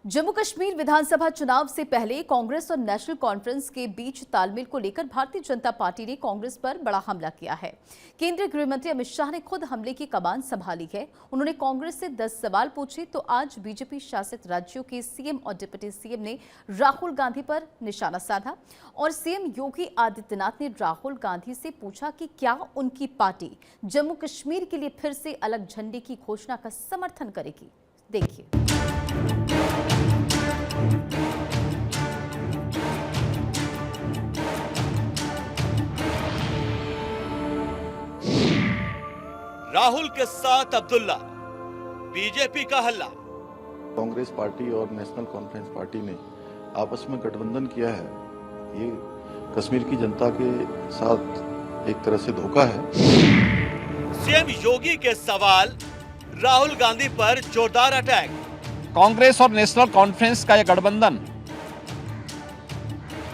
जम्मू कश्मीर विधानसभा चुनाव से पहले कांग्रेस और नेशनल कॉन्फ्रेंस के बीच तालमेल को लेकर भारतीय जनता पार्टी ने कांग्रेस पर बड़ा हमला किया है। केंद्रीय गृह मंत्री अमित शाह ने खुद हमले की कमान संभाली है। उन्होंने कांग्रेस से 10 सवाल पूछे तो आज बीजेपी शासित राज्यों के सीएम और डिप्टी सीएम ने राहुल गांधी पर निशाना साधा और सीएम योगी आदित्यनाथ ने राहुल गांधी से पूछा कि क्या उनकी पार्टी जम्मू कश्मीर के लिए फिर से अलग झंडे की घोषणा का समर्थन करेगी। देखिए। राहुल के साथ अब्दुल्ला, बीजेपी का हल्ला। कांग्रेस पार्टी और नेशनल कॉन्फ्रेंस पार्टी ने आपस में गठबंधन किया है। ये कश्मीर की जनता के साथ एक तरह से धोखा है। सीएम योगी के सवाल, राहुल गांधी पर जोरदार अटैक। कांग्रेस और नेशनल कॉन्फ्रेंस का यह गठबंधन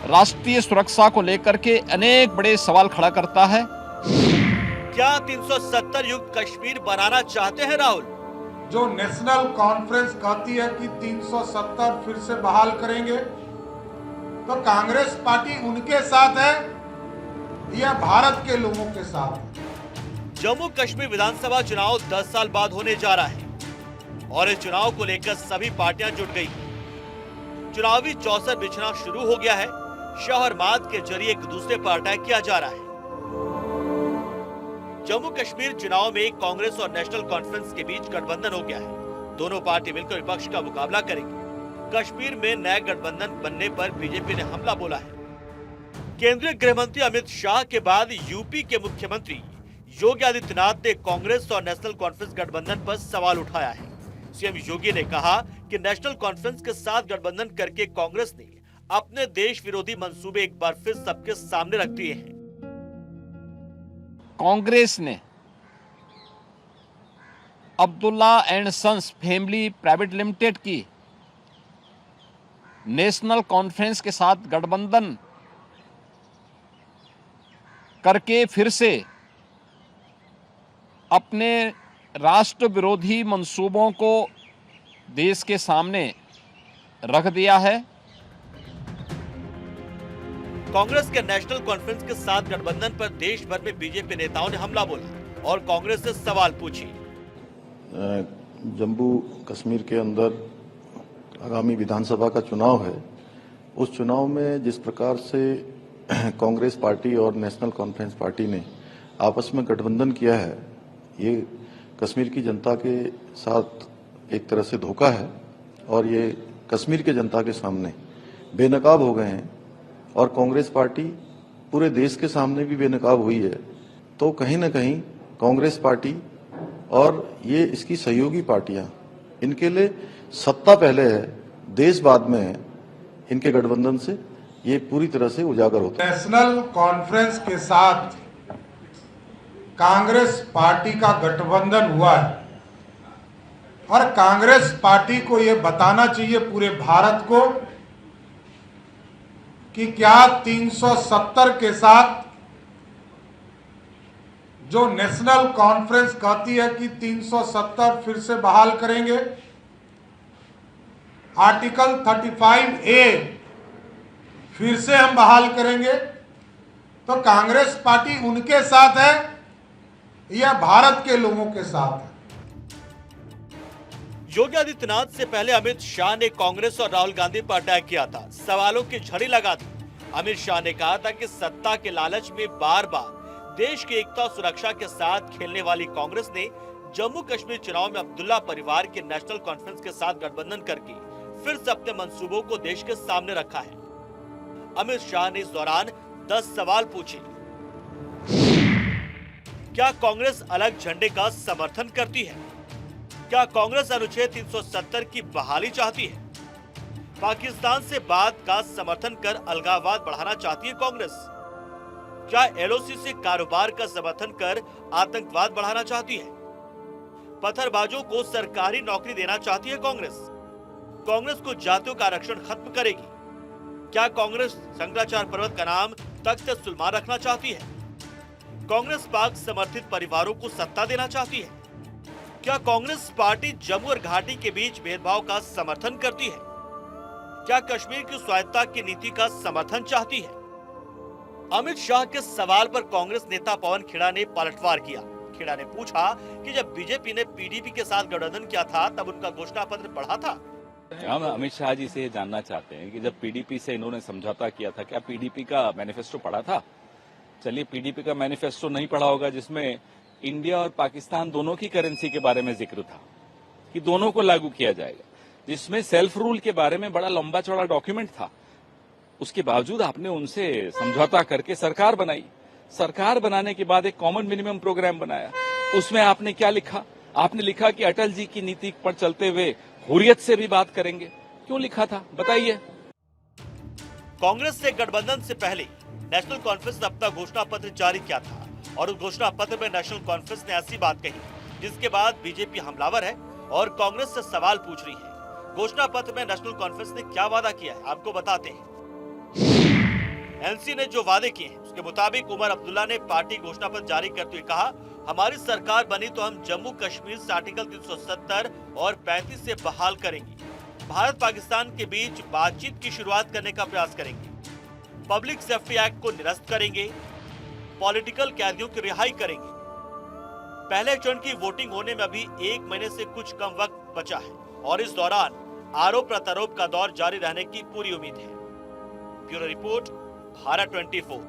राष्ट्रीय सुरक्षा को लेकर के अनेक बड़े सवाल खड़ा करता है। क्या 370 युक्त कश्मीर बनाना चाहते हैं राहुल? जो नेशनल कॉन्फ्रेंस कहती है कि 370 फिर से बहाल करेंगे, तो कांग्रेस पार्टी उनके साथ है या भारत के लोगों के साथ है? जम्मू कश्मीर विधानसभा चुनाव 10 साल बाद होने जा रहा है और इस चुनाव को लेकर सभी पार्टियां जुट गई। चुनावी चौसर बिछना शुरू हो गया है। शहर माद के जरिए एक दूसरे पर अटैक किया जा रहा है। जम्मू कश्मीर चुनाव में कांग्रेस और नेशनल कॉन्फ्रेंस के बीच गठबंधन हो गया है। दोनों पार्टी मिलकर विपक्ष का मुकाबला करेंगी। कश्मीर में नया गठबंधन बनने पर बीजेपी ने हमला बोला है। केंद्रीय गृह मंत्री अमित शाह के बाद यूपी के मुख्यमंत्री योगी आदित्यनाथ ने कांग्रेस और नेशनल कॉन्फ्रेंस गठबंधन पर सवाल उठाया है। सीएम योगी ने कहा कि नेशनल कॉन्फ्रेंस के साथ गठबंधन करके कांग्रेस ने अपने देश विरोधी मंसूबे एक बार फिर सबके सामने रख दिए हैं। कांग्रेस ने Abdullah and sons family private limited की नेशनल कॉन्फ्रेंस के साथ गठबंधन करके फिर से अपने राष्ट्र विरोधी मंसूबों को देश के सामने रख दिया है। कांग्रेस के नेशनल कॉन्फ्रेंस के साथ गठबंधन पर देश भर में बीजेपी नेताओं ने हमला बोला और कांग्रेस से सवाल पूछी। जम्मू कश्मीर के अंदर आगामी विधानसभा का चुनाव है। उस चुनाव में जिस प्रकार से कांग्रेस पार्टी और नेशनल कॉन्फ्रेंस पार्टी ने आपस में गठबंधन किया है, ये कश्मीर की जनता के साथ एक तरह से धोखा है और ये कश्मीर के जनता के सामने बेनकाब हो गए हैं और कांग्रेस पार्टी पूरे देश के सामने भी बेनकाब हुई है। तो कहीं ना कहीं कांग्रेस पार्टी और ये इसकी सहयोगी पार्टियां, इनके लिए सत्ता पहले है, देश बाद में है। इनके गठबंधन से ये पूरी तरह से उजागर होता है। नेशनल कॉन्फ्रेंस के साथ कांग्रेस पार्टी का गठबंधन हुआ है और कांग्रेस पार्टी को यह बताना चाहिए पूरे भारत को कि क्या 370 के साथ जो नेशनल कॉन्फ्रेंस कहती है कि 370 फिर से बहाल करेंगे, आर्टिकल 35A फिर से हम बहाल करेंगे, तो कांग्रेस पार्टी उनके साथ है या भारत के लोगों के साथ है? योगी आदित्यनाथ से पहले अमित शाह ने कांग्रेस और राहुल गांधी पर अटैक किया था, सवालों की झड़ी लगा दी। अमित शाह ने कहा था कि सत्ता के लालच में बार बार देश की एकता और सुरक्षा के साथ खेलने वाली कांग्रेस ने जम्मू कश्मीर चुनाव में अब्दुल्ला परिवार के नेशनल कॉन्फ्रेंस के साथ गठबंधन करके फिर से अपने मंसूबों को देश के सामने रखा है। अमित शाह ने इस दौरान 10 सवाल पूछे। क्या कांग्रेस अलग झंडे का समर्थन करती है? क्या कांग्रेस अनुच्छेद 370 की बहाली चाहती है? पाकिस्तान से बात का समर्थन कर अलगाववाद बढ़ाना चाहती है कांग्रेस? क्या एलओसी से कारोबार का समर्थन कर आतंकवाद बढ़ाना चाहती है? पत्थरबाजों को सरकारी नौकरी देना चाहती है कांग्रेस? कांग्रेस को जातियों का आरक्षण खत्म करेगी? क्या कांग्रेस शंकराचार्य पर्वत का नाम तख्त सुलेमान रखना चाहती है? कांग्रेस पाक समर्थित परिवारों को सत्ता देना चाहती है? क्या कांग्रेस पार्टी जम्मू और घाटी के बीच भेदभाव का समर्थन करती है? क्या कश्मीर की स्वायत्तता की नीति का समर्थन चाहती है? अमित शाह के सवाल पर कांग्रेस नेता पवन खेड़ा ने पलटवार किया। खेड़ा ने पूछा कि जब बीजेपी ने पीडीपी के साथ गठबंधन किया था तब उनका घोषणा पत्र पढ़ा था। हम अमित शाह जी से ये जानना चाहते हैं कि जब पीडीपी से इन्होंने समझौता किया था, क्या पीडीपी का मैनिफेस्टो पढ़ा था? चलिए, पीडीपी का मैनिफेस्टो नहीं पढ़ा होगा जिसमें इंडिया और पाकिस्तान दोनों की करेंसी के बारे में जिक्र था कि दोनों को लागू किया जाएगा, जिसमें सेल्फ रूल के बारे में बड़ा लंबा चौड़ा डॉक्यूमेंट था। उसके बावजूद आपने उनसे समझौता करके सरकार बनाई। सरकार बनाने के बाद एक कॉमन मिनिमम प्रोग्राम बनाया। उसमें आपने क्या लिखा? आपने लिखा कि अटल जी की नीति पर चलते हुए हुर्रियत से भी बात करेंगे। क्यों लिखा था, बताइए। कांग्रेस से गठबंधन से पहले नेशनल कॉन्फ्रेंस ने अपना घोषणा पत्र जारी किया था और उस घोषणा पत्र में नेशनल कॉन्फ्रेंस ने ऐसी बात कही जिसके बाद बीजेपी हमलावर है और कांग्रेस से सवाल पूछ रही है। घोषणा पत्र में नेशनल कॉन्फ्रेंस ने क्या वादा किया है, आपको बताते हैं। एनसी ने जो वादे किए हैं उसके मुताबिक उमर अब्दुल्ला ने पार्टी घोषणा पत्र जारी करते हुए कहा, हमारी सरकार बनी तो हम जम्मू कश्मीर से आर्टिकल 370 और 35 से बहाल करेंगे। भारत पाकिस्तान के बीच बातचीत की शुरुआत करने का प्रयास करेंगे। पब्लिक सेफ्टी एक्ट को निरस्त करेंगे। पॉलिटिकल कैदियों की रिहाई करेंगे। पहले चरण की वोटिंग होने में अभी 1 महीने से कुछ कम वक्त बचा है और इस दौरान आरोप प्रत्यारोप का दौर जारी रहने की पूरी उम्मीद है। Bureau report, Bharat 24।